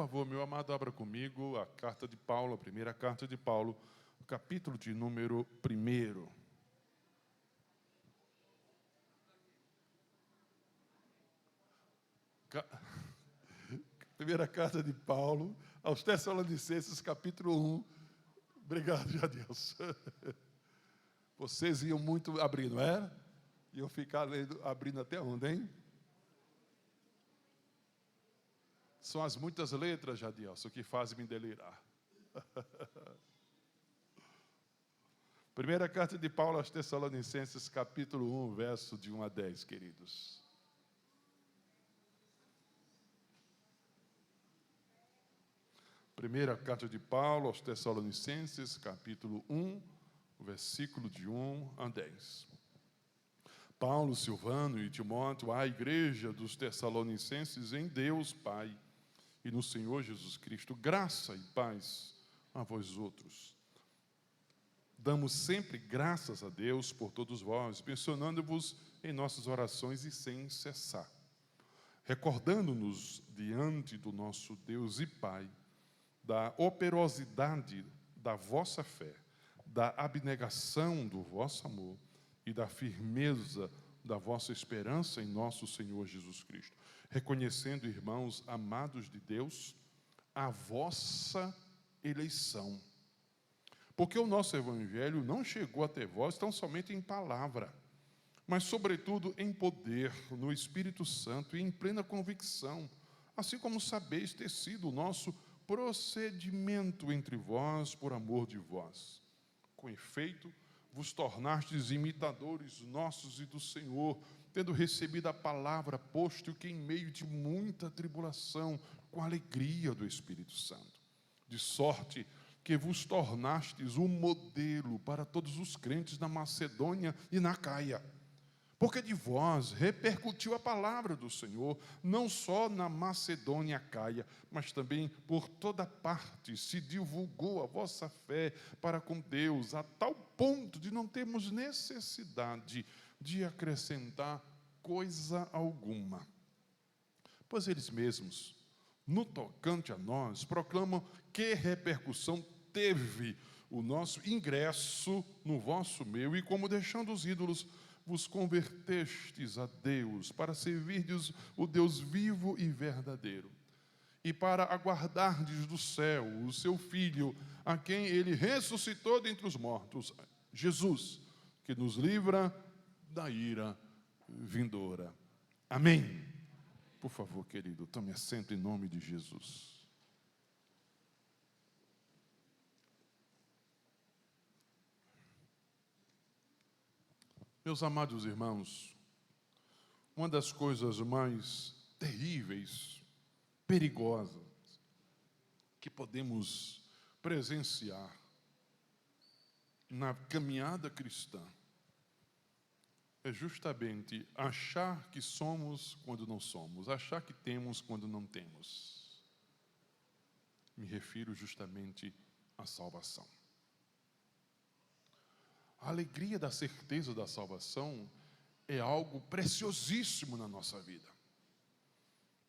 Por favor, meu amado, abra comigo a carta de Paulo, a primeira carta de Paulo, o capítulo de número 1. Primeira carta de Paulo aos Tessalonicenses, capítulo 1. Obrigado, Jadilson. Vocês iam muito abrir, não é? Iam ficar abrindo até onde, hein? São as muitas letras, Jadilson, que fazem me delirar. Primeira carta de Paulo aos Tessalonicenses, capítulo 1, verso de 1 a 10, queridos. Primeira carta de Paulo aos Tessalonicenses, capítulo 1, versículo de 1 a 10. Paulo, Silvano e Timóteo, à igreja dos Tessalonicenses em Deus Pai e no Senhor Jesus Cristo, graça e paz a vós outros. Damos sempre graças a Deus por todos vós, mencionando-vos em nossas orações e sem cessar, recordando-nos diante do nosso Deus e Pai da operosidade da vossa fé, da abnegação do vosso amor e da firmeza da vossa esperança em nosso Senhor Jesus Cristo, reconhecendo, irmãos amados de Deus, a vossa eleição. Porque o nosso evangelho não chegou até vós tão somente em palavra, mas sobretudo em poder, no Espírito Santo e em plena convicção, assim como sabeis ter sido o nosso procedimento entre vós por amor de vós. Com efeito, vos tornastes imitadores nossos e do Senhor, tendo recebido a palavra, posto que em meio de muita tribulação, com a alegria do Espírito Santo, de sorte que vos tornastes um modelo para todos os crentes na Macedônia e na Acaia. Porque de vós repercutiu a palavra do Senhor, não só na Macedônia e Acaia, mas também por toda parte se divulgou a vossa fé para com Deus, a tal ponto de não termos necessidade de acrescentar coisa alguma. Pois eles mesmos, no tocante a nós, proclamam que repercussão teve o nosso ingresso no vosso meio e como deixando os ídolos, vos convertestes a Deus para servirdes o Deus vivo e verdadeiro e para aguardardes do céu o seu Filho, a quem ele ressuscitou dentre os mortos, Jesus, que nos livra da ira vindoura. Amém. Por favor, querido, tome assento em nome de Jesus. Meus amados irmãos, uma das coisas mais terríveis, perigosas, que podemos presenciar na caminhada cristã é justamente achar que somos quando não somos, achar que temos quando não temos. Me refiro justamente à salvação. A alegria da certeza da salvação é algo preciosíssimo na nossa vida.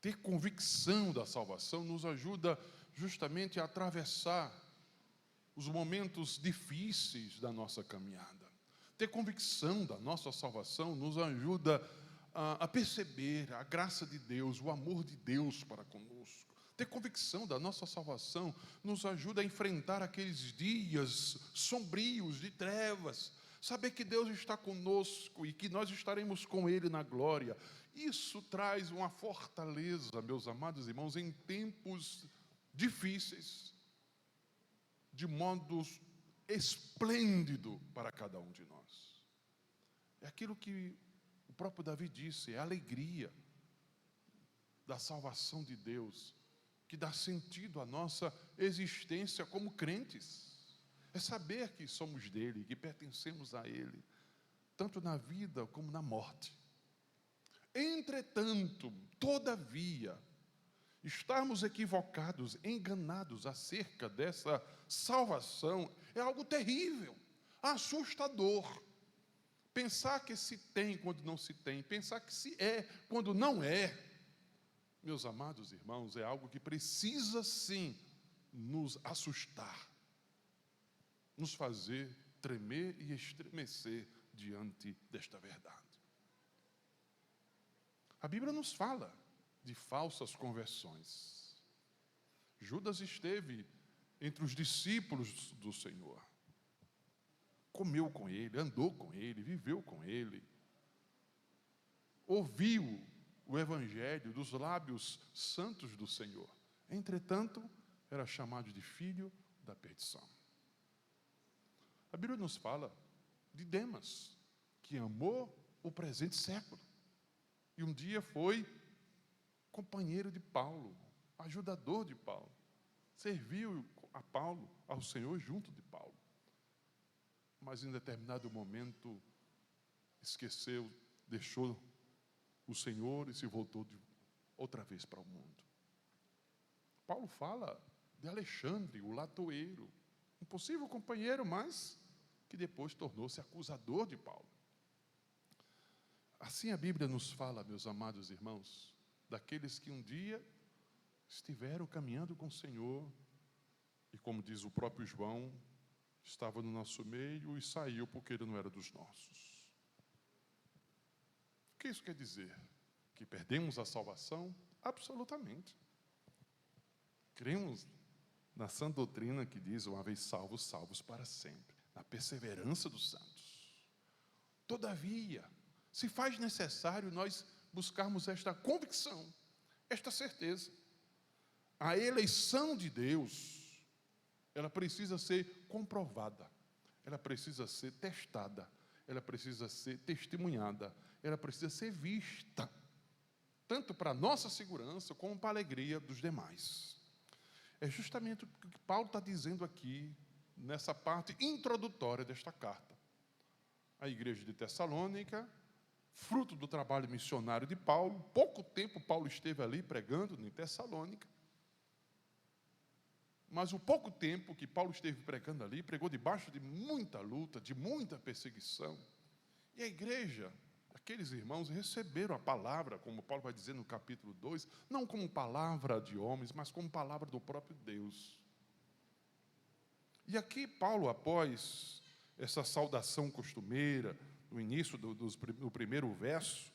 Ter convicção da salvação nos ajuda justamente a atravessar os momentos difíceis da nossa caminhada. Ter convicção da nossa salvação nos ajuda a perceber a graça de Deus, o amor de Deus para conosco. Ter convicção da nossa salvação nos ajuda a enfrentar aqueles dias sombrios de trevas. Saber que Deus está conosco e que nós estaremos com Ele na glória. Isso traz uma fortaleza, meus amados irmãos, em tempos difíceis, de modo esplêndido para cada um de nós. É aquilo que o próprio Davi disse, é a alegria da salvação de Deus, que dá sentido à nossa existência como crentes. É saber que somos dele, que pertencemos a ele, tanto na vida como na morte. Entretanto, todavia, estarmos equivocados, enganados acerca dessa salvação é algo terrível, assustador. Pensar que se tem quando não se tem, pensar que se é quando não é, meus amados irmãos, é algo que precisa sim nos assustar, nos fazer tremer e estremecer diante desta verdade. A Bíblia nos fala de falsas conversões. Judas esteve entre os discípulos do Senhor. Comeu com ele, andou com ele, viveu com ele. Ouviu o evangelho dos lábios santos do Senhor. Entretanto, era chamado de filho da perdição. A Bíblia nos fala de Demas, que amou o presente século. E um dia foi companheiro de Paulo, ajudador de Paulo. Serviu a Paulo, ao Senhor, junto de Paulo. Mas em determinado momento, esqueceu, deixou o Senhor e se voltou outra vez para o mundo. Paulo fala de Alexandre, o latoeiro, um possível companheiro, mas que depois tornou-se acusador de Paulo. Assim a Bíblia nos fala, meus amados irmãos, daqueles que um dia estiveram caminhando com o Senhor e, como diz o próprio João, estava no nosso meio e saiu porque ele não era dos nossos. O que isso quer dizer? Que perdemos a salvação? Absolutamente. Cremos na sã doutrina que diz, uma vez salvos, salvos para sempre. Na perseverança dos santos. Todavia, se faz necessário nós buscarmos esta convicção, esta certeza. A eleição de Deus, ela precisa ser comprovada, ela precisa ser testada, ela precisa ser testemunhada, ela precisa ser vista, tanto para a nossa segurança como para a alegria dos demais. É justamente o que Paulo está dizendo aqui, nessa parte introdutória desta carta. A igreja de Tessalônica, fruto do trabalho missionário de Paulo, pouco tempo Paulo esteve ali pregando em Tessalônica, mas o pouco tempo que Paulo esteve pregando ali, pregou debaixo de muita luta, de muita perseguição, e a igreja, aqueles irmãos receberam a palavra, como Paulo vai dizer no capítulo 2, não como palavra de homens, mas como palavra do próprio Deus. E aqui Paulo, após essa saudação costumeira, no início do primeiro verso,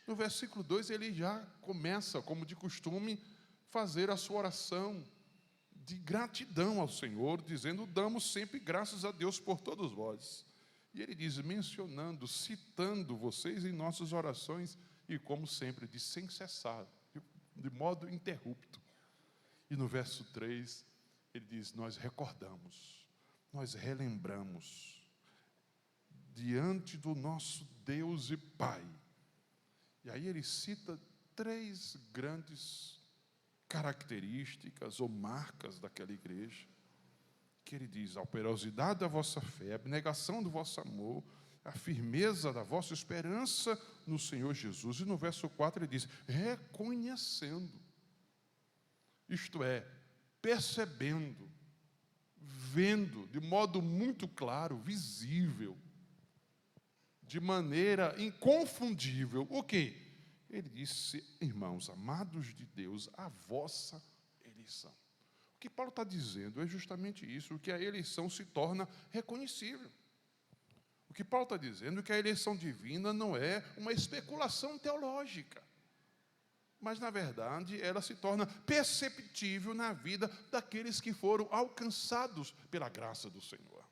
no versículo 2 ele já começa, como de costume, fazer a sua oração de gratidão ao Senhor, dizendo, damos sempre graças a Deus por todos vós. E ele diz, mencionando, citando vocês em nossas orações, e como sempre, diz, sem cessar, de modo interrupto. E no verso 3, ele diz, nós recordamos, nós relembramos, diante do nosso Deus e Pai. E aí ele cita 3 grandes características ou marcas daquela igreja, que ele diz, a operosidade da vossa fé, a abnegação do vosso amor, a firmeza da vossa esperança no Senhor Jesus. E no verso 4 ele diz, reconhecendo, isto é, percebendo, vendo de modo muito claro, visível, de maneira inconfundível, o quê? Ele disse, irmãos, amados de Deus, a vossa eleição. O que Paulo está dizendo é justamente isso, que a eleição se torna reconhecível. O que Paulo está dizendo é que a eleição divina não é uma especulação teológica, mas, na verdade, ela se torna perceptível na vida daqueles que foram alcançados pela graça do Senhor.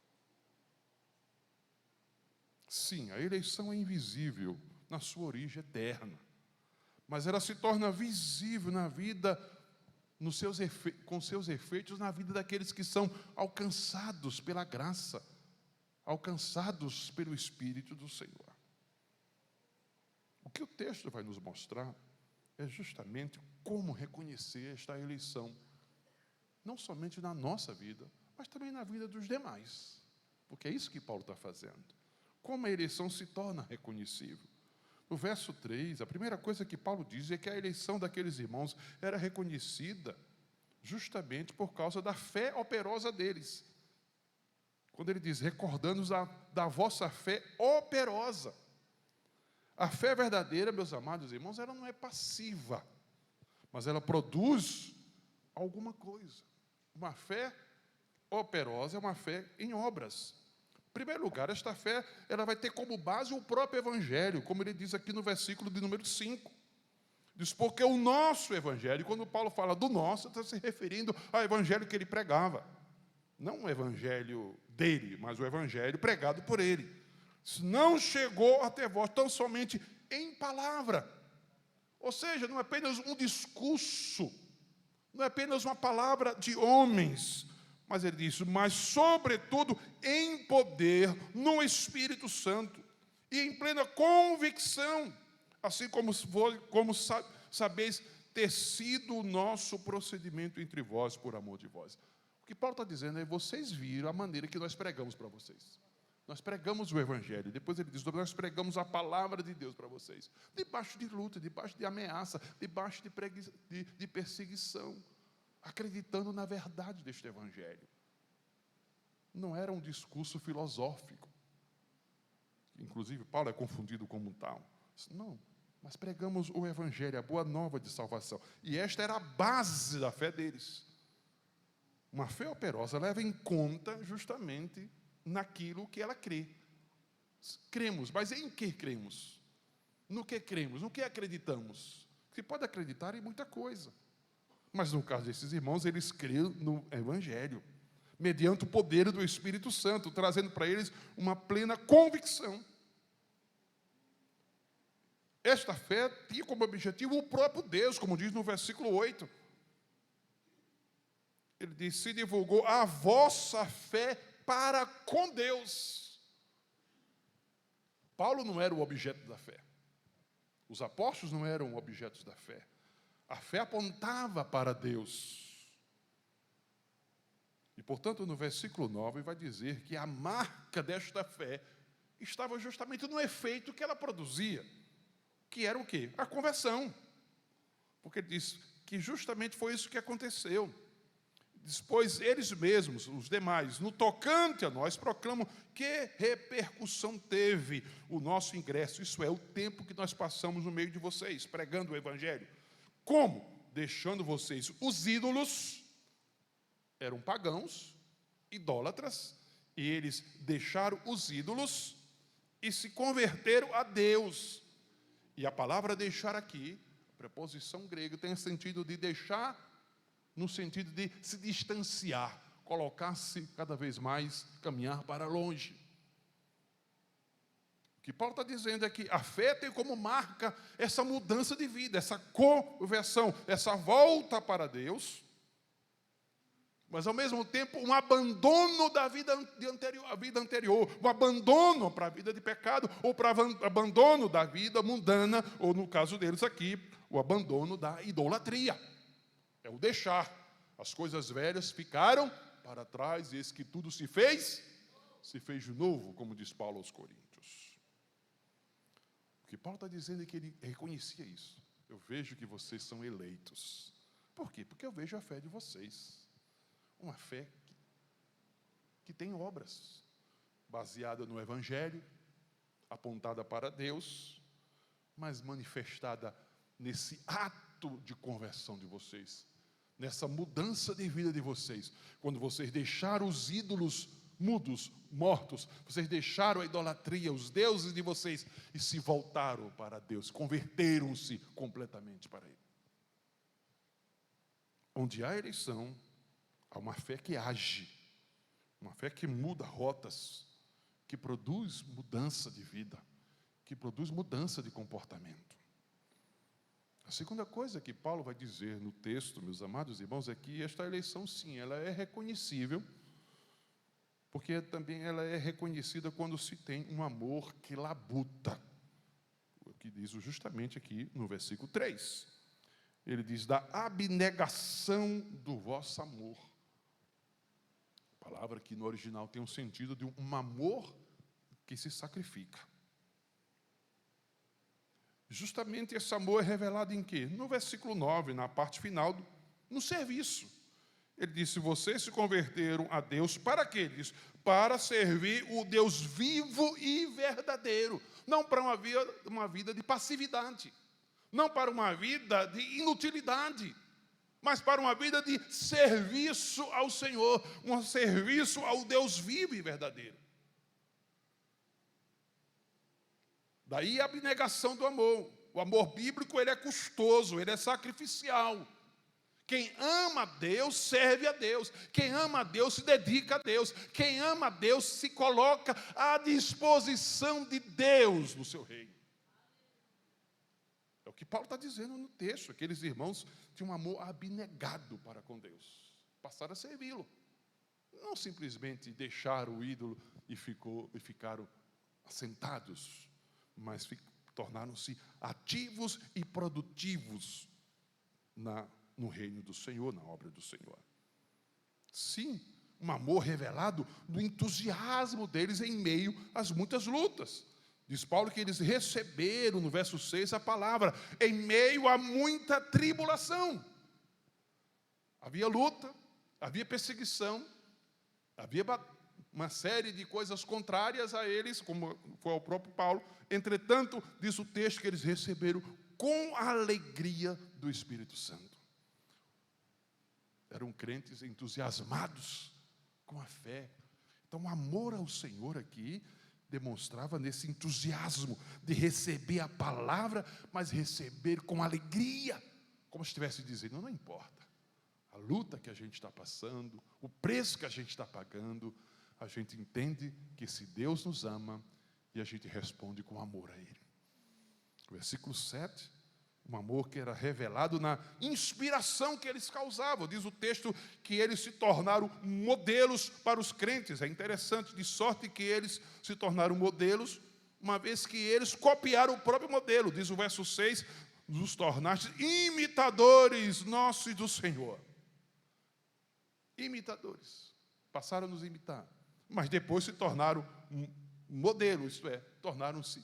Sim, a eleição é invisível na sua origem eterna, mas ela se torna visível na vida, com seus efeitos na vida daqueles que são alcançados pela graça, alcançados pelo Espírito do Senhor. O que o texto vai nos mostrar é justamente como reconhecer esta eleição, não somente na nossa vida, mas também na vida dos demais, porque é isso que Paulo está fazendo. Como a eleição se torna reconhecível. No verso 3, a primeira coisa que Paulo diz é que a eleição daqueles irmãos era reconhecida justamente por causa da fé operosa deles. Quando ele diz, recordando-nos da vossa fé operosa. A fé verdadeira, meus amados irmãos, ela não é passiva. mas ela produz alguma coisa. Uma fé operosa é uma fé em obras. Em primeiro lugar, esta fé ela vai ter como base o próprio Evangelho, como ele diz aqui no versículo de número 5. Diz, porque o nosso Evangelho, quando Paulo fala do nosso, está se referindo ao Evangelho que ele pregava. Não o Evangelho dele, mas o Evangelho pregado por ele. Não chegou até vós tão somente em palavra. Ou seja, não é apenas um discurso, não é apenas uma palavra de homens, mas ele diz, mas sobretudo em poder, no Espírito Santo, e em plena convicção, assim como sabeis ter sido o nosso procedimento entre vós, por amor de vós. O que Paulo está dizendo é, vocês viram a maneira que nós pregamos para vocês. Nós pregamos o Evangelho, depois ele diz, nós pregamos a palavra de Deus para vocês, debaixo de luta, debaixo de ameaça, debaixo de perseguição, acreditando na verdade deste Evangelho. Não era um discurso filosófico, inclusive Paulo é confundido como tal. Não, mas pregamos o Evangelho, a boa nova de salvação, e esta era a base da fé deles. Uma fé operosa leva em conta justamente naquilo que ela crê. Cremos, mas em que cremos? No que cremos? No que acreditamos? Se pode acreditar em muita coisa. Mas no caso desses irmãos, eles creem no Evangelho, mediante o poder do Espírito Santo, trazendo para eles uma plena convicção. Esta fé tinha como objetivo o próprio Deus, como diz no versículo 8. Ele diz, se divulgou a vossa fé para com Deus. Paulo não era o objeto da fé. Os apóstolos não eram objetos da fé. A fé apontava para Deus. E, portanto, no versículo 9 vai dizer que a marca desta fé estava justamente no efeito que ela produzia, que era o quê? A conversão. Porque ele diz que justamente foi isso que aconteceu. Depois, eles mesmos, os demais, no tocante a nós, proclamam que repercussão teve o nosso ingresso, isso é, o tempo que nós passamos no meio de vocês, pregando o Evangelho. Como? Deixando vocês os ídolos, eram pagãos, idólatras, e eles deixaram os ídolos e se converteram a Deus. E a palavra deixar aqui, a preposição grega, tem o sentido de deixar, no sentido de se distanciar, colocar-se cada vez mais, caminhar para longe. O que Paulo está dizendo é que a fé tem como marca essa mudança de vida, essa conversão, essa volta para Deus, mas ao mesmo tempo um abandono da vida anterior, um abandono para a vida de pecado, ou para abandono da vida mundana, ou no caso deles aqui, o abandono da idolatria. É o deixar. As coisas velhas ficaram para trás, e eis que tudo se fez de novo, como diz Paulo aos Coríntios. O que Paulo está dizendo é que ele reconhecia isso. Eu vejo que vocês são eleitos. Por quê? Porque eu vejo a fé de vocês. Uma fé que tem obras, baseada no Evangelho, apontada para Deus, mas manifestada nesse ato de conversão de vocês, nessa mudança de vida de vocês, quando vocês deixaram os ídolos mudos, mortos, vocês deixaram a idolatria, os deuses de vocês, e se voltaram para Deus, converteram-se completamente para Ele. Onde há eleição, há uma fé que age, uma fé que muda rotas, que produz mudança de vida, que produz mudança de comportamento. A segunda coisa que Paulo vai dizer no texto, meus amados irmãos, é que esta eleição, sim, ela é reconhecível, porque também ela é reconhecida quando se tem um amor que labuta, o que diz justamente aqui no versículo 3. Ele diz, da abnegação do vosso amor. A palavra que no original tem um sentido de um amor que se sacrifica. Justamente esse amor é revelado em quê? No versículo 9, na parte final, no serviço. Ele disse, vocês se converteram a Deus para quê? Ele diz, para servir o Deus vivo e verdadeiro. Não para uma vida de passividade. não para uma vida de inutilidade, mas para uma vida de serviço ao Senhor, um serviço ao Deus vivo e verdadeiro. Daí a abnegação do amor. O amor bíblico, ele é custoso, ele é sacrificial. Quem ama a Deus, serve a Deus. Quem ama a Deus, se dedica a Deus. Quem ama a Deus, se coloca à disposição de Deus no seu reino. É o que Paulo está dizendo no texto. Aqueles irmãos tinham um amor abnegado para com Deus. Passaram a servi-lo. Não simplesmente deixaram o ídolo e ficaram assentados, mas tornaram-se ativos e produtivos no reino do Senhor, na obra do Senhor. Sim, um amor revelado do entusiasmo deles em meio às muitas lutas. Diz Paulo que eles receberam, no verso 6, a palavra, em meio a muita tribulação. Havia luta, havia perseguição, havia uma série de coisas contrárias a eles, como foi ao próprio Paulo. Entretanto, diz o texto que eles receberam com a alegria do Espírito Santo. Eram crentes entusiasmados com a fé. Então, o amor ao Senhor aqui demonstrava nesse entusiasmo de receber a palavra, mas receber com alegria, como se estivesse dizendo, não importa a luta que a gente está passando, o preço que a gente está pagando, a gente entende que se Deus nos ama, e a gente responde com amor a Ele. Versículo 7, um amor que era revelado na inspiração que eles causavam. Diz o texto que eles se tornaram modelos para os crentes. É interessante, de sorte que eles se tornaram modelos, uma vez que eles copiaram o próprio modelo. Diz o verso 6, nos tornaste imitadores nossos do Senhor. Imitadores. Passaram a nos imitar. Mas depois se tornaram um modelo, isto é, tornaram-se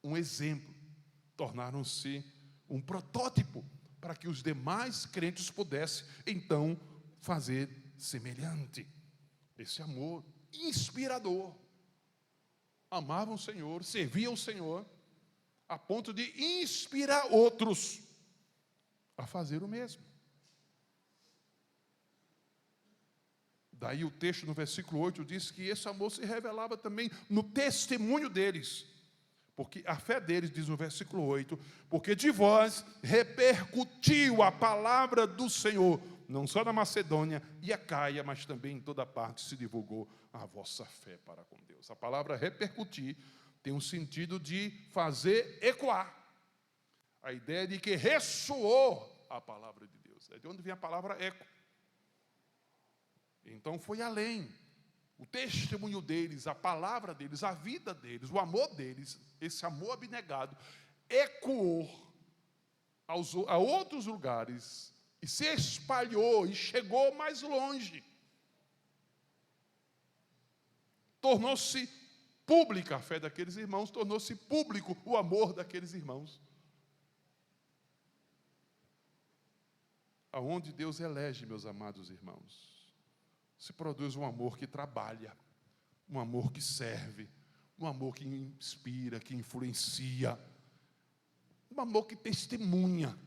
um exemplo, tornaram-se um protótipo para que os demais crentes pudessem, então, fazer semelhante. Esse amor inspirador. Amavam o Senhor, serviam o Senhor, a ponto de inspirar outros a fazer o mesmo. Daí o texto no versículo 8 diz que esse amor se revelava também no testemunho deles. Porque a fé deles, diz no versículo 8, porque de vós repercutiu a palavra do Senhor, não só na Macedônia e a Caia, mas também em toda parte se divulgou a vossa fé para com Deus. A palavra repercutir tem um sentido de fazer ecoar. A ideia de que ressoou a palavra de Deus. É de onde vem a palavra eco. Então foi além. O testemunho deles, a palavra deles, a vida deles, o amor deles, esse amor abnegado, ecoou a outros lugares e se espalhou e chegou mais longe. Tornou-se pública a fé daqueles irmãos, tornou-se público o amor daqueles irmãos. Aonde Deus elege, meus amados irmãos, se produz um amor que trabalha, um amor que serve, um amor que inspira, que influencia, um amor que testemunha.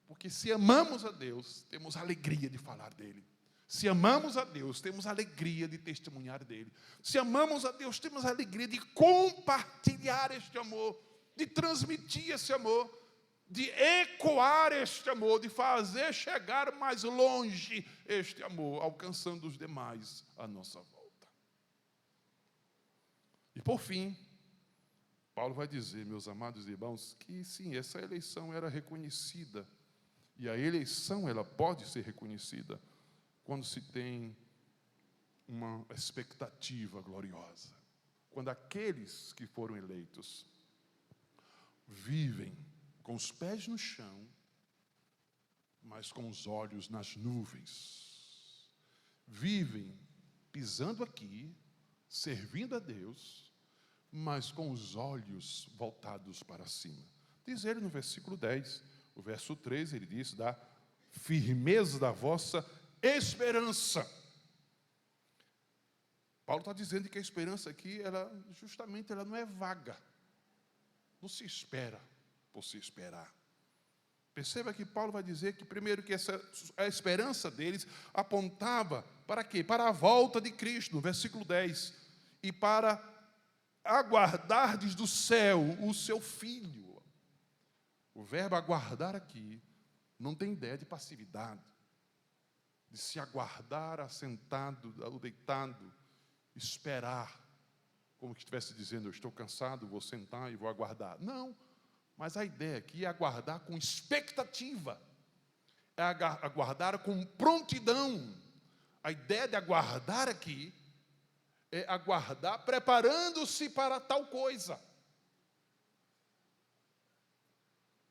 Porque se amamos a Deus, temos alegria de falar dele. Se amamos a Deus, temos alegria de testemunhar dele. Se amamos a Deus, temos alegria de compartilhar este amor, de transmitir esse amor, de ecoar este amor, de fazer chegar mais longe este amor, alcançando os demais à nossa volta. E por fim, Paulo vai dizer, meus amados irmãos, que sim, essa eleição era reconhecida, e a eleição ela pode ser reconhecida quando se tem uma expectativa gloriosa, quando aqueles que foram eleitos vivem com os pés no chão, mas com os olhos nas nuvens. Vivem pisando aqui, servindo a Deus, mas com os olhos voltados para cima. Diz ele no versículo 10, o verso 13, ele diz, da firmeza da vossa esperança. Paulo está dizendo que a esperança aqui, ela não é vaga, não se espera. por se esperar. Perceba que Paulo vai dizer que, primeiro, que a esperança deles apontava para quê? Para a volta de Cristo, no versículo 10. E para aguardardes do céu o seu Filho. O verbo aguardar aqui não tem ideia de passividade, de se aguardar assentado ou deitado, esperar, como que estivesse dizendo, eu estou cansado, vou sentar e vou aguardar. Não, mas a ideia aqui é aguardar com expectativa, é aguardar com prontidão. A ideia de aguardar aqui é aguardar preparando-se para tal coisa.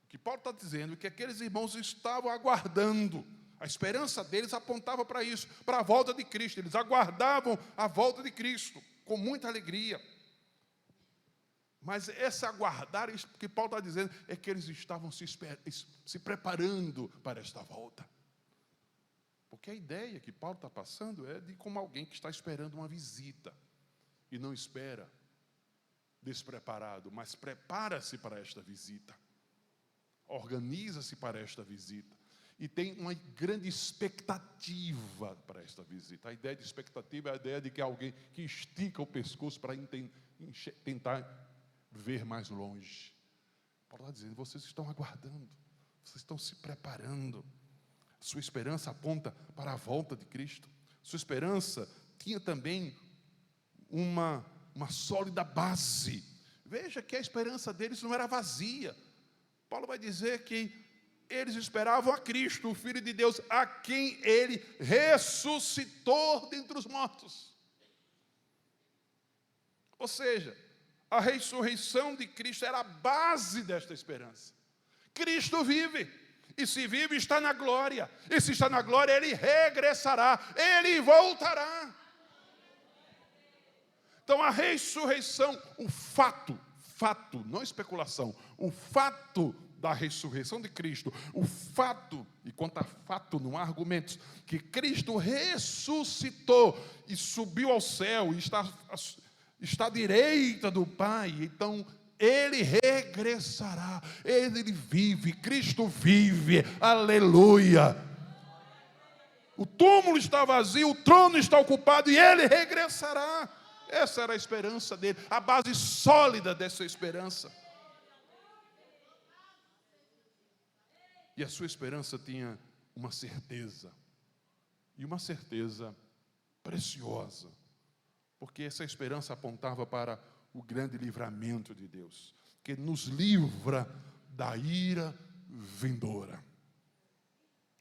O que Paulo está dizendo é que aqueles irmãos estavam aguardando. A esperança deles apontava para isso, para a volta de Cristo. Eles aguardavam a volta de Cristo com muita alegria. Mas esse aguardar, isso que Paulo está dizendo, é que eles estavam se preparando para esta volta. Porque a ideia que Paulo está passando é de como alguém que está esperando uma visita e não espera despreparado, mas prepara-se para esta visita. Organiza-se para esta visita. E tem uma grande expectativa para esta visita. A ideia de expectativa é a ideia de que alguém que estica o pescoço para tentar ver mais longe. Paulo está dizendo, vocês estão aguardando, vocês estão se preparando. Sua esperança aponta para a volta de Cristo. Sua esperança tinha também uma sólida base. Veja que a esperança deles não era vazia. Paulo vai dizer que eles esperavam a Cristo, o Filho de Deus, a quem ele ressuscitou dentre os mortos. Ou seja, a ressurreição de Cristo era a base desta esperança. Cristo vive, e se vive está na glória, e se está na glória ele regressará, ele voltará. Então a ressurreição, o fato, não especulação, o fato da ressurreição de Cristo, o fato, e quanto a fato não há argumentos, que Cristo ressuscitou e subiu ao céu, e está à direita do Pai, então ele regressará, ele vive, Cristo vive, aleluia. O túmulo está vazio, o trono está ocupado e ele regressará. Essa era a esperança dele, a base sólida dessa esperança. E a sua esperança tinha uma certeza, e uma certeza preciosa, porque essa esperança apontava para o grande livramento de Deus, que nos livra da ira vindoura.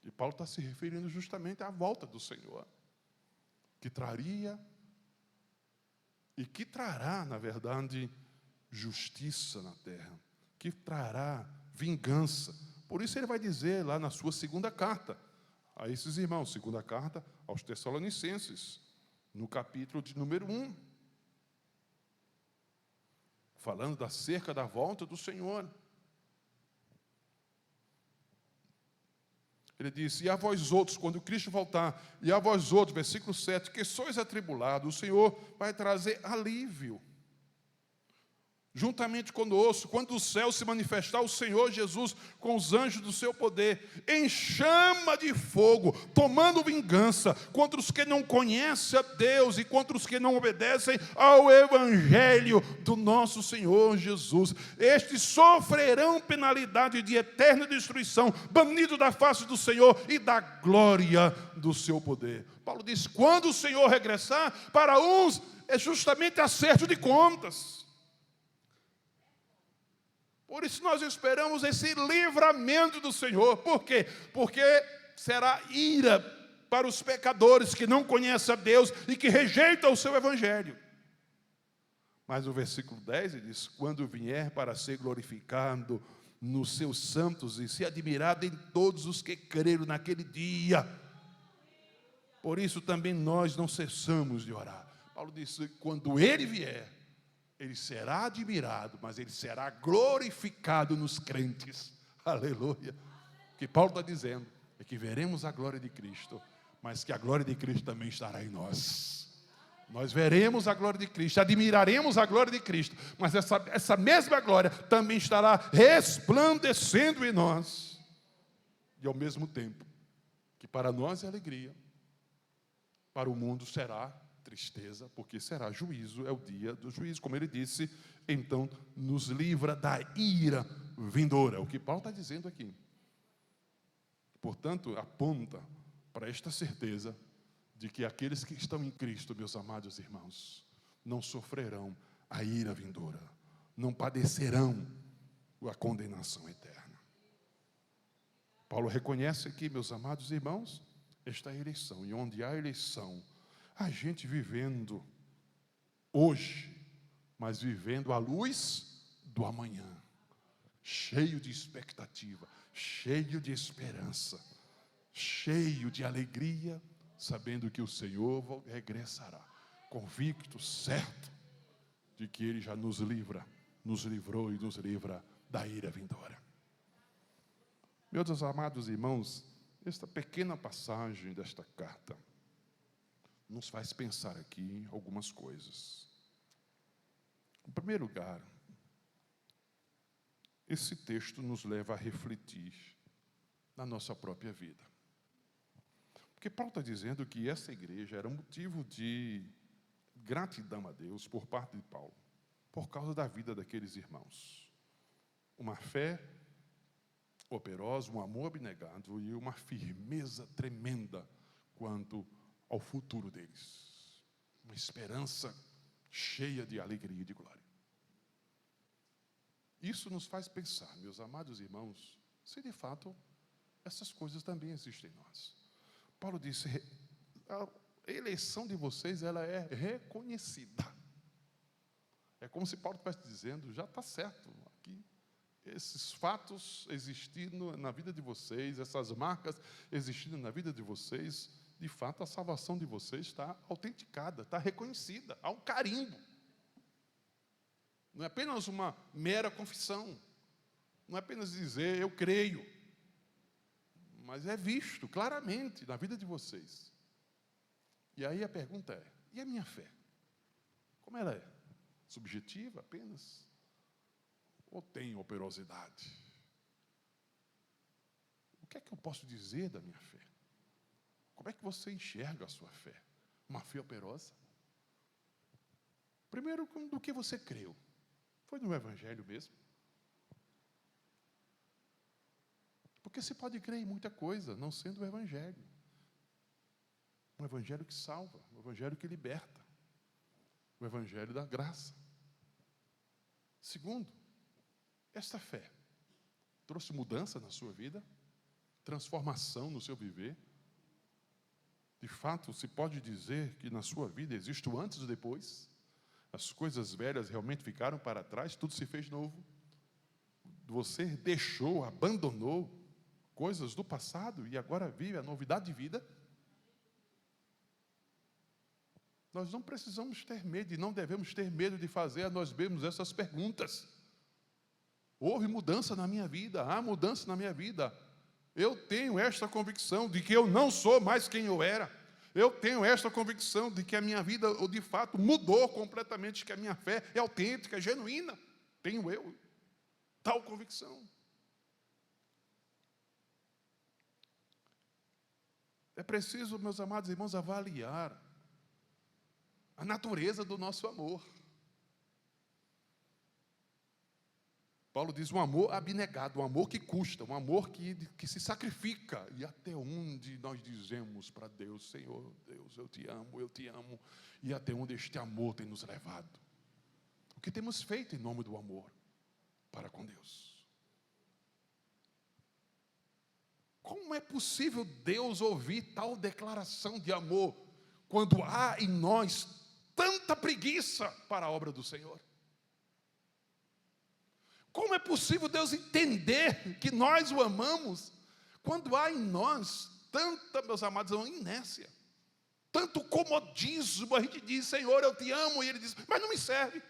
E Paulo está se referindo justamente à volta do Senhor, que traria e que trará, na verdade, justiça na terra, que trará vingança. Por isso ele vai dizer lá na sua segunda carta a esses irmãos, segunda carta aos Tessalonicenses, no capítulo de número 1, falando acerca da volta do Senhor. Ele diz, e a vós outros, quando Cristo voltar, e a vós outros, versículo 7, que sois atribulados, o Senhor vai trazer alívio. Juntamente conosco, quando o céu se manifestar, o Senhor Jesus, com os anjos do seu poder, em chama de fogo, tomando vingança contra os que não conhecem a Deus e contra os que não obedecem ao Evangelho do nosso Senhor Jesus. Estes sofrerão penalidade de eterna destruição, banidos da face do Senhor e da glória do seu poder. Paulo diz, quando o Senhor regressar, para uns é justamente acerto de contas. Por isso nós esperamos esse livramento do Senhor. Por quê? Porque será ira para os pecadores que não conhecem a Deus e que rejeitam o seu Evangelho. Mas o versículo 10 ele diz, quando vier para ser glorificado nos seus santos e ser admirado em todos os que creram naquele dia. Por isso também nós não cessamos de orar. Paulo disse, quando ele vier, ele será admirado, mas ele será glorificado nos crentes. Aleluia. O que Paulo está dizendo é que veremos a glória de Cristo, mas que a glória de Cristo também estará em nós. Nós veremos a glória de Cristo, admiraremos a glória de Cristo, mas essa mesma glória também estará resplandecendo em nós. E ao mesmo tempo, que para nós é alegria, para o mundo será tristeza, porque será juízo, é o dia do juízo. Como ele disse, então nos livra da ira vindoura. É o que Paulo está dizendo aqui. Portanto, aponta para esta certeza de que aqueles que estão em Cristo, meus amados irmãos, não sofrerão a ira vindoura, não padecerão a condenação eterna. Paulo reconhece aqui, meus amados irmãos, esta eleição, e onde há eleição, a gente vivendo hoje, mas vivendo à luz do amanhã, cheio de expectativa, cheio de esperança, cheio de alegria, sabendo que o Senhor regressará, convicto, certo, de que Ele já nos livrou e nos livra da ira vindoura. Meus amados irmãos, esta pequena passagem desta carta nos faz pensar aqui em algumas coisas. Em primeiro lugar, esse texto nos leva a refletir na nossa própria vida. Porque Paulo está dizendo que essa igreja era motivo de gratidão a Deus por parte de Paulo, por causa da vida daqueles irmãos. Uma fé operosa, um amor abnegado e uma firmeza tremenda quanto ao futuro deles. Uma esperança cheia de alegria e de glória. Isso nos faz pensar, meus amados irmãos, se de fato essas coisas também existem em nós. Paulo disse, a eleição de vocês, ela é reconhecida. É como se Paulo estivesse dizendo, já está certo, aqui, esses fatos existindo na vida de vocês, essas marcas existindo na vida de vocês, de fato a salvação de vocês está autenticada, está reconhecida, há um carimbo. Não é apenas uma mera confissão, não é apenas dizer, eu creio, mas é visto claramente na vida de vocês. E aí a pergunta é, e a minha fé? Como ela é? Subjetiva apenas? Ou tem operosidade? O que é que eu posso dizer da minha fé? Como é que você enxerga a sua fé? Uma fé operosa? Primeiro, do que você creu? Foi no Evangelho mesmo? Porque você pode crer em muita coisa, não sendo o Evangelho. Um Evangelho que salva, um Evangelho que liberta, o Evangelho da graça. Segundo, esta fé trouxe mudança na sua vida, transformação no seu viver. De fato, se pode dizer que na sua vida existe o antes e o depois. As coisas velhas realmente ficaram para trás, tudo se fez novo. Você deixou, abandonou coisas do passado e agora vive a novidade de vida. Nós não precisamos ter medo e não devemos ter medo de fazer a nós mesmos essas perguntas. Houve mudança na minha vida, há mudança na minha vida. Eu tenho esta convicção de que eu não sou mais quem eu era. Eu tenho esta convicção de que a minha vida, de fato, mudou completamente, que a minha fé é autêntica, é genuína. Tenho eu tal convicção. É preciso, meus amados irmãos, avaliar a natureza do nosso amor. Paulo diz um amor abnegado, um amor que custa, um amor que se sacrifica. E até onde nós dizemos para Deus, Senhor, Deus, eu te amo. E até onde este amor tem nos levado. O que temos feito em nome do amor para com Deus? Como é possível Deus ouvir tal declaração de amor quando há em nós tanta preguiça para a obra do Senhor? Como é possível Deus entender que nós o amamos quando há em nós tanta, meus amados, inércia, tanto comodismo? A gente diz, Senhor, eu te amo, e Ele diz, mas não me serve.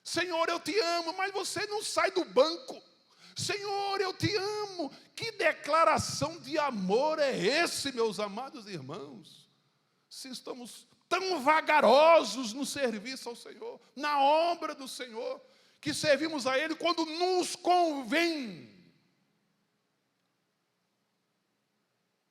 Senhor, eu te amo, mas você não sai do banco. Senhor, eu te amo. Que declaração de amor é esse, meus amados irmãos? se estamos tão vagarosos no serviço ao Senhor, na obra do Senhor, que servimos a Ele quando nos convém.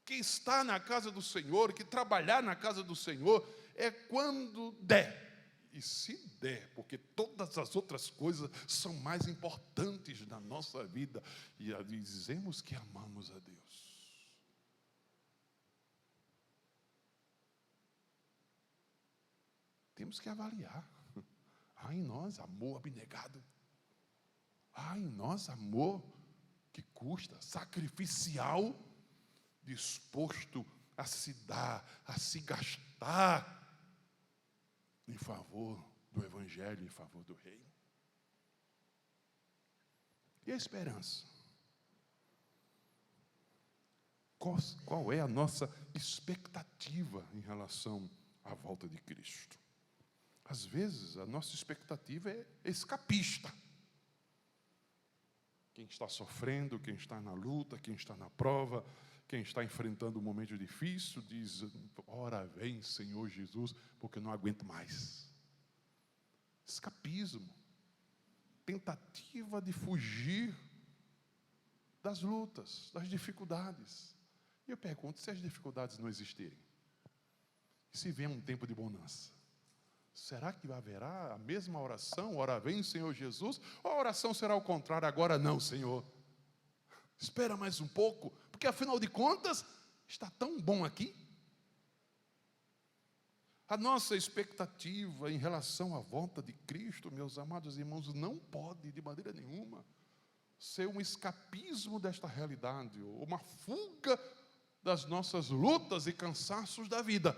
Que estar na casa do Senhor, que trabalhar na casa do Senhor, é quando der. E se der, porque todas as outras coisas são mais importantes na nossa vida, e dizemos que amamos a Deus. Temos que avaliar. Há em nós amor abnegado. Há em nós amor que custa, sacrificial, disposto a se dar, a se gastar em favor do Evangelho, em favor do Reino. E a esperança? Qual é a nossa expectativa em relação à volta de Cristo? Às vezes, a nossa expectativa é escapista. Quem está sofrendo, quem está na luta, quem está na prova, quem está enfrentando um momento difícil, diz: ora vem, Senhor Jesus, porque eu não aguento mais. Escapismo. Tentativa de fugir das lutas, das dificuldades. E eu pergunto, se as dificuldades não existirem? E se vier um tempo de bonança? Será que haverá a mesma oração? Ora vem, Senhor Jesus? Ou a oração será o contrário? Agora não, Senhor. Espera mais um pouco, porque afinal de contas, está tão bom aqui. A nossa expectativa em relação à volta de Cristo, meus amados irmãos, não pode, de maneira nenhuma, ser um escapismo desta realidade, ou uma fuga das nossas lutas e cansaços da vida.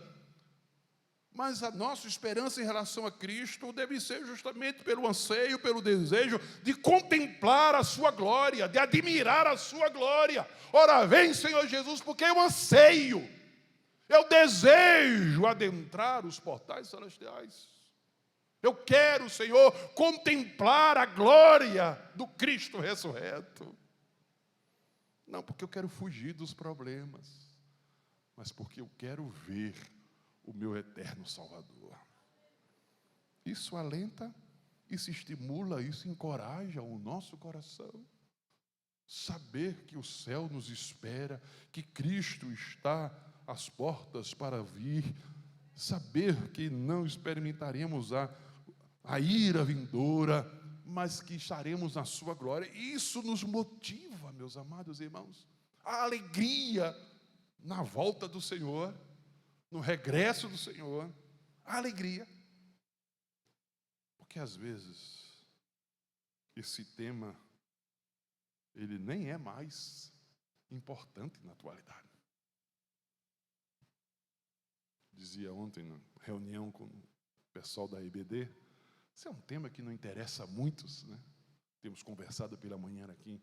Mas a nossa esperança em relação a Cristo deve ser justamente pelo anseio, pelo desejo de contemplar a sua glória, de admirar a sua glória. Ora vem, Senhor Jesus, porque eu anseio, eu desejo adentrar os portais celestiais. Eu quero, Senhor, contemplar a glória do Cristo ressurreto. Não porque eu quero fugir dos problemas, mas porque eu quero ver o meu eterno Salvador. Isso alenta, isso estimula, isso encoraja o nosso coração. Saber que o céu nos espera, que Cristo está às portas para vir. Saber que não experimentaremos a ira vindoura, mas que estaremos na sua glória. Isso nos motiva, meus amados irmãos, a alegria na volta do Senhor, no regresso do Senhor, a alegria. Porque às vezes esse tema, ele nem é mais importante na atualidade. Dizia ontem na reunião com o pessoal da IBD, esse é um tema que não interessa a muitos, né? Temos conversado pela manhã aqui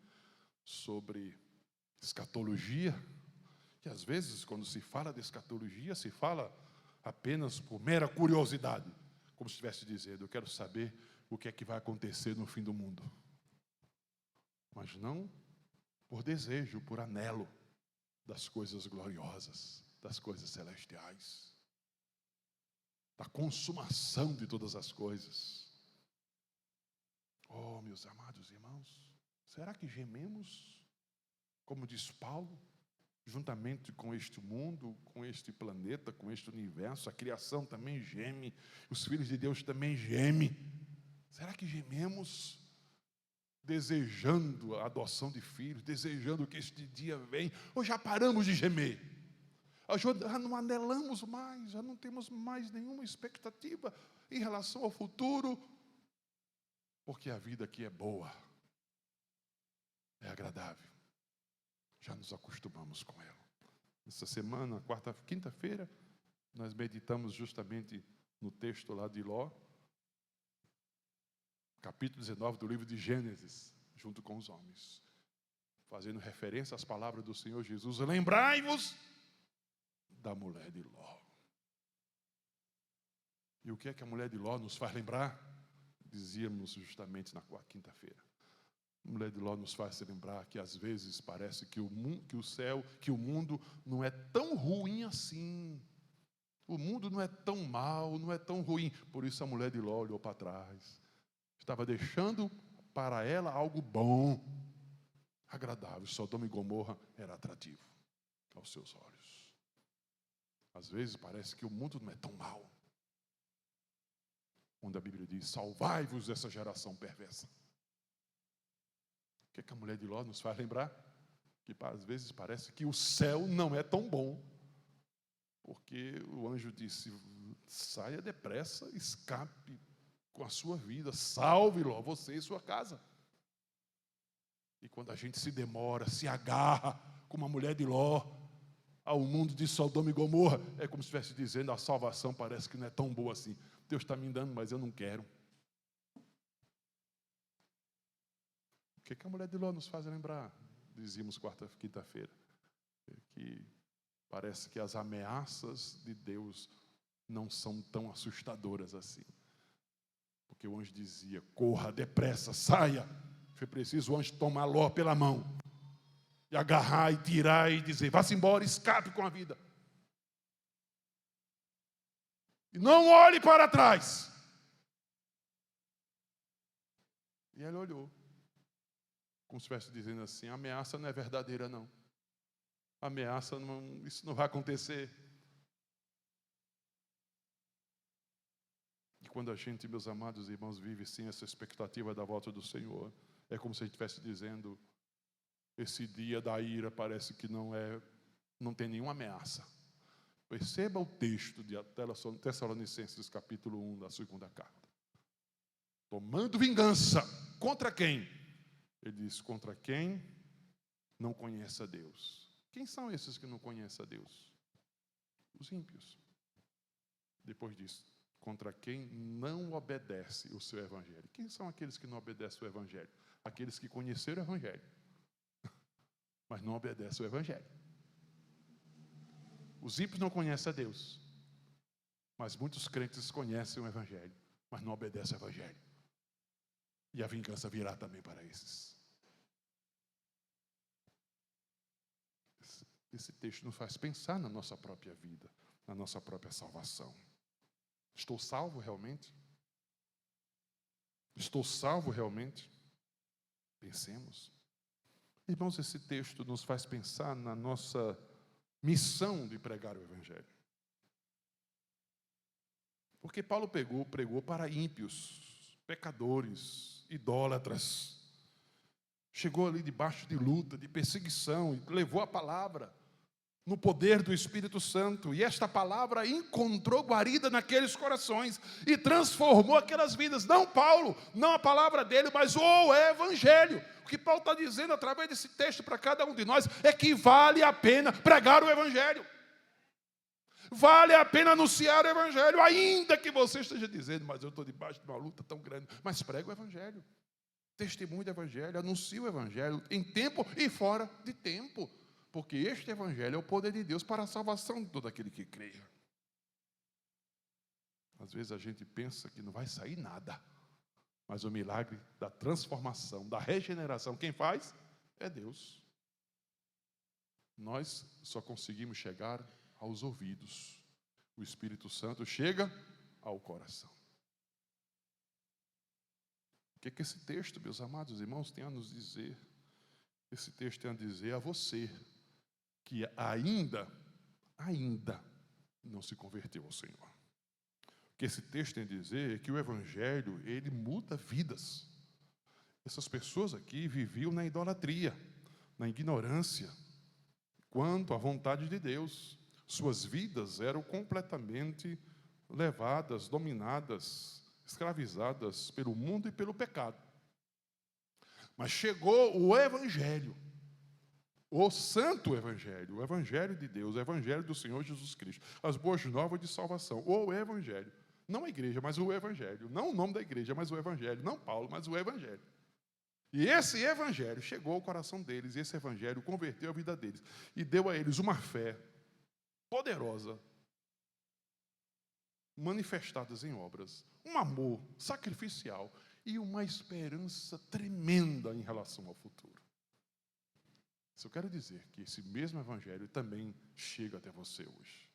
sobre escatologia. Que às vezes, quando se fala de escatologia, se fala apenas por mera curiosidade, como se estivesse dizendo: eu quero saber o que é que vai acontecer no fim do mundo. Mas não por desejo, por anelo das coisas gloriosas, das coisas celestiais, da consumação de todas as coisas. Oh, meus amados irmãos, será que gememos, como diz Paulo, juntamente com este mundo, com este planeta, com este universo? A criação também geme, os filhos de Deus também gemem. Será que gememos desejando a adoção de filhos, desejando que este dia venha? Ou já paramos de gemer? Já não anelamos mais, já não temos mais nenhuma expectativa em relação ao futuro, porque a vida aqui é boa, é agradável. Já nos acostumamos com ela. Essa semana, quinta-feira, nós meditamos justamente no texto lá de Ló, capítulo 19 do livro de Gênesis, junto com os homens, fazendo referência às palavras do Senhor Jesus: lembrai-vos da mulher de Ló. E o que é que a mulher de Ló nos faz lembrar? Dizíamos justamente na quinta-feira. A mulher de Ló nos faz se lembrar que às vezes parece que o mundo não é tão ruim assim. O mundo não é tão mau, não é tão ruim. Por isso a mulher de Ló olhou para trás. Estava deixando para ela algo bom, agradável. Sodoma e Gomorra era atrativo aos seus olhos. Às vezes parece que o mundo não é tão mau. Onde a Bíblia diz, salvai-vos dessa geração perversa. O que a mulher de Ló nos faz lembrar? Que às vezes parece que o céu não é tão bom. Porque o anjo disse, saia depressa, escape com a sua vida, salve Ló, você e sua casa. E quando a gente se demora, se agarra como a mulher de Ló ao mundo de Sodoma e Gomorra, é como se estivesse dizendo, a salvação parece que não é tão boa assim. Deus está me dando, mas eu não quero. O que a mulher de Ló nos faz lembrar? Dizíamos quinta-feira, que parece que as ameaças de Deus não são tão assustadoras assim. Porque o anjo dizia, corra, depressa, saia. Foi preciso o anjo tomar Ló pela mão. E agarrar e tirar e dizer, vá-se embora, escape com a vida. E não olhe para trás. E ele olhou. Como se estivesse dizendo assim, a ameaça não é verdadeira não. A ameaça, não, isso não vai acontecer. E quando a gente, meus amados irmãos, vive sem essa expectativa da volta do Senhor, é como se a gente estivesse dizendo, esse dia da ira parece que não tem nenhuma ameaça. Perceba o texto de Tessalonicenses, capítulo 1, da segunda carta. Tomando vingança. Contra quem? Ele diz, contra quem não conhece a Deus. Quem são esses que não conhecem a Deus? Os ímpios. Depois disso, contra quem não obedece o seu evangelho. Quem são aqueles que não obedecem o evangelho? Aqueles que conheceram o evangelho, mas não obedecem o evangelho. Os ímpios não conhecem a Deus, mas muitos crentes conhecem o evangelho, mas não obedecem o evangelho. E a vingança virá também para esses. Esse texto nos faz pensar na nossa própria vida, na nossa própria salvação. Estou salvo realmente? Estou salvo realmente? Pensemos. Irmãos, esse texto nos faz pensar na nossa missão de pregar o evangelho. Porque Paulo pregou para ímpios, pecadores, idólatras. Chegou ali debaixo de luta, de perseguição, e levou a palavra no poder do Espírito Santo. E esta palavra encontrou guarida naqueles corações e transformou aquelas vidas. Não Paulo, não a palavra dele, mas o evangelho. O que Paulo está dizendo através desse texto para cada um de nós é que vale a pena pregar o evangelho. Vale a pena anunciar o evangelho, ainda que você esteja dizendo, mas eu estou debaixo de uma luta tão grande. Mas prega o evangelho. Testemunho do evangelho, anuncie o evangelho em tempo e fora de tempo. Porque este evangelho é o poder de Deus para a salvação de todo aquele que crê. Às vezes a gente pensa que não vai sair nada. Mas o milagre da transformação, da regeneração, quem faz? É Deus. Nós só conseguimos chegar aos ouvidos. O Espírito Santo chega ao coração. O que esse texto, meus amados irmãos, tem a nos dizer? Esse texto tem a dizer a você que ainda não se converteu ao Senhor. O que esse texto tem a dizer é que o evangelho, ele muda vidas. Essas pessoas aqui viviam na idolatria, na ignorância, quanto à vontade de Deus. Suas vidas eram completamente levadas, dominadas, escravizadas pelo mundo e pelo pecado. Mas chegou o evangelho, o santo evangelho, o evangelho de Deus, o evangelho do Senhor Jesus Cristo, as boas novas de salvação, o evangelho. Não a igreja, mas o evangelho. Não o nome da igreja, mas o evangelho. Não Paulo, mas o evangelho. E esse evangelho chegou ao coração deles, e esse evangelho converteu a vida deles. E deu a eles uma fé poderosa, manifestadas em obras, um amor sacrificial e uma esperança tremenda em relação ao futuro. Isso eu quero dizer que esse mesmo evangelho também chega até você hoje.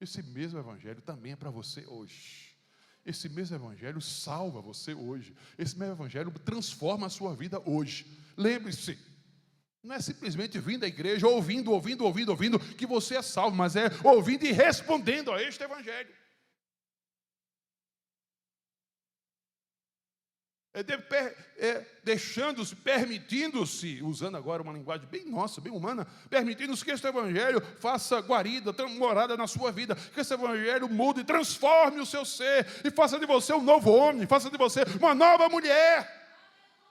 Esse mesmo evangelho também é para você hoje. Esse mesmo evangelho salva você hoje. Esse mesmo evangelho transforma a sua vida hoje. Lembre-se, não é simplesmente vindo à igreja, ouvindo, que você é salvo, mas é ouvindo e respondendo a este evangelho. Deixando-se, permitindo-se, usando agora uma linguagem bem nossa, bem humana, permitindo-se que este evangelho faça guarida, morada na sua vida, que este evangelho mude, transforme o seu ser, e faça de você um novo homem, faça de você uma nova mulher.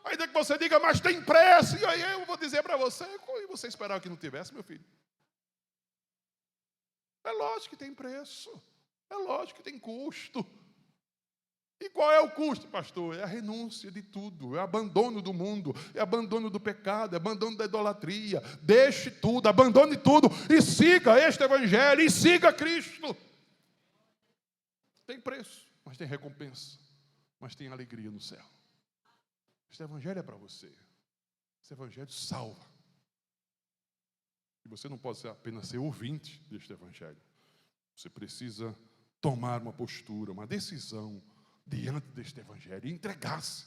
Ainda que você diga, mas tem preço, e aí eu vou dizer para você, e você esperava que não tivesse, meu filho? É lógico que tem preço, é lógico que tem custo. E qual é o custo, pastor? É a renúncia de tudo, é o abandono do mundo, é o abandono do pecado, é o abandono da idolatria. Deixe tudo, abandone tudo e siga este evangelho, e siga Cristo. Tem preço, mas tem recompensa, mas tem alegria no céu. Este evangelho é para você. Esse evangelho salva. E você não pode apenas ser ouvinte deste evangelho. Você precisa tomar uma postura, uma decisão diante deste evangelho, entregar-se,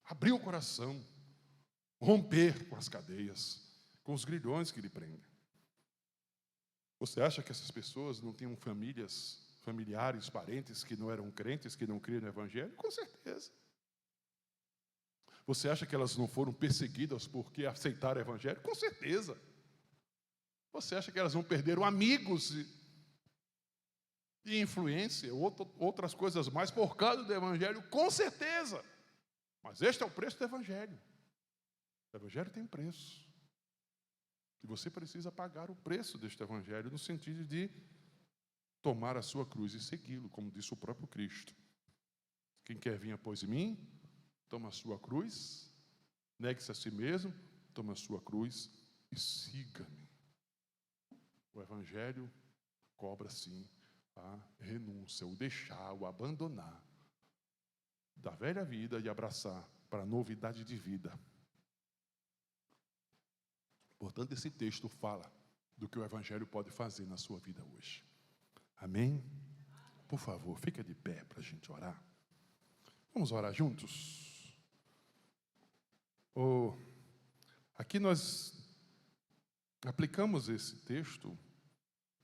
abrir o coração, romper com as cadeias, com os grilhões que lhe prendem. Você acha que essas pessoas não tinham familiares, parentes que não eram crentes, que não criam no evangelho? Com certeza. Você acha que elas não foram perseguidas porque aceitaram o evangelho? Com certeza. Você acha que elas não perderam amigos e influência, outras coisas mais, por causa do evangelho? Com certeza. Mas este é o preço do evangelho. O evangelho tem preço. E você precisa pagar o preço deste evangelho, no sentido de tomar a sua cruz e segui-lo, como disse o próprio Cristo. Quem quer vir após mim, toma a sua cruz, negue-se a si mesmo, toma a sua cruz e siga-me. O evangelho cobra, sim, a renúncia, o deixar, o abandonar da velha vida e abraçar para a novidade de vida. Portanto, esse texto fala do que o evangelho pode fazer na sua vida hoje. Amém? Por favor, fica de pé para a gente orar. Vamos orar juntos? Aqui nós aplicamos esse texto,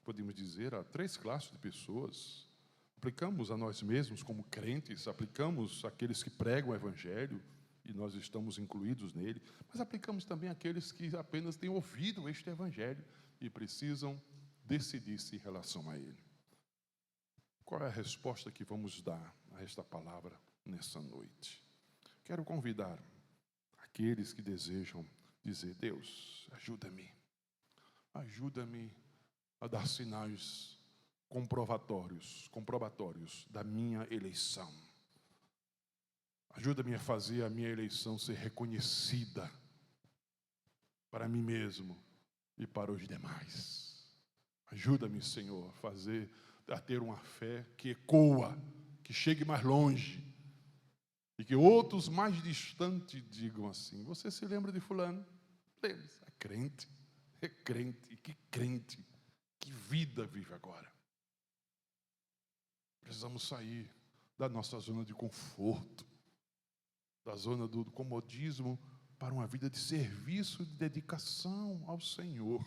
podemos dizer, a 3 classes de pessoas. Aplicamos a nós mesmos como crentes, aplicamos àqueles que pregam o evangelho, e nós estamos incluídos nele, mas aplicamos também àqueles que apenas têm ouvido este evangelho e precisam decidir-se em relação a ele. Qual é a resposta que vamos dar a esta palavra nessa noite? Quero convidar aqueles que desejam dizer: Deus, ajuda-me a dar sinais comprobatórios da minha eleição. Ajuda-me a fazer a minha eleição ser reconhecida para mim mesmo e para os demais. Ajuda-me, Senhor, a ter uma fé que ecoa, que chegue mais longe, e que outros mais distantes digam assim: você se lembra de fulano? Lembre-se, é crente, que vida vive agora. Precisamos sair da nossa zona de conforto, da zona do comodismo, para uma vida de serviço, de dedicação ao Senhor.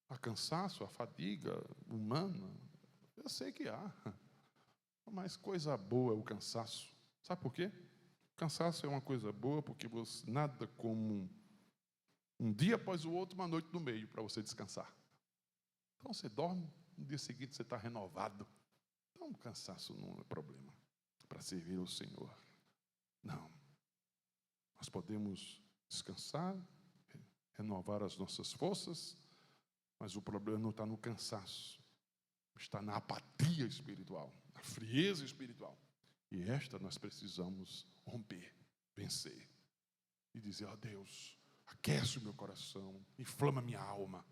Há cansaço, a fadiga humana, eu sei que há, mas coisa boa é o cansaço. Sabe por quê? O cansaço é uma coisa boa porque nada como um dia após o outro, uma noite no meio, para você descansar. Então você dorme, no dia seguinte você está renovado. Então o cansaço não é problema para servir ao Senhor. Não. Nós podemos descansar, renovar as nossas forças, mas o problema não está no cansaço, está na apatia espiritual, na frieza espiritual. E esta nós precisamos romper, vencer. E dizer: ó Deus, aquece o meu coração, inflama minha alma,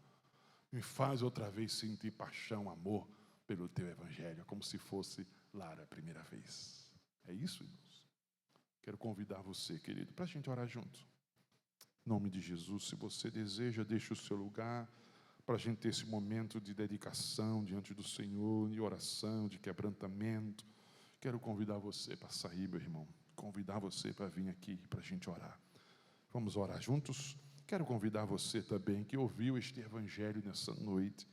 me faz outra vez sentir paixão, amor pelo teu evangelho, como se fosse lá a primeira vez. É isso, irmãos. Quero convidar você, querido, para a gente orar junto. Em nome de Jesus, se você deseja, deixe o seu lugar, para a gente ter esse momento de dedicação diante do Senhor, de oração, de quebrantamento. Quero convidar você para sair, meu irmão. Convidar você para vir aqui, para a gente orar. Vamos orar juntos? Quero convidar você também que ouviu este evangelho nessa noite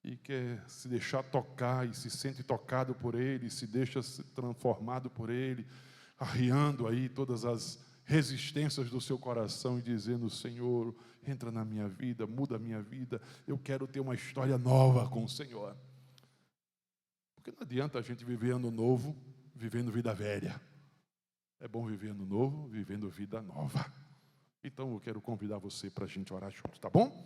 e quer se deixar tocar e se sente tocado por ele, se deixa ser transformado por ele, arriando aí todas as resistências do seu coração e dizendo: Senhor, entra na minha vida, muda a minha vida, eu quero ter uma história nova com o Senhor. Porque não adianta a gente viver ano novo, vivendo vida velha. É bom viver ano novo, vivendo vida nova. Então eu quero convidar você para a gente orar junto, tá bom?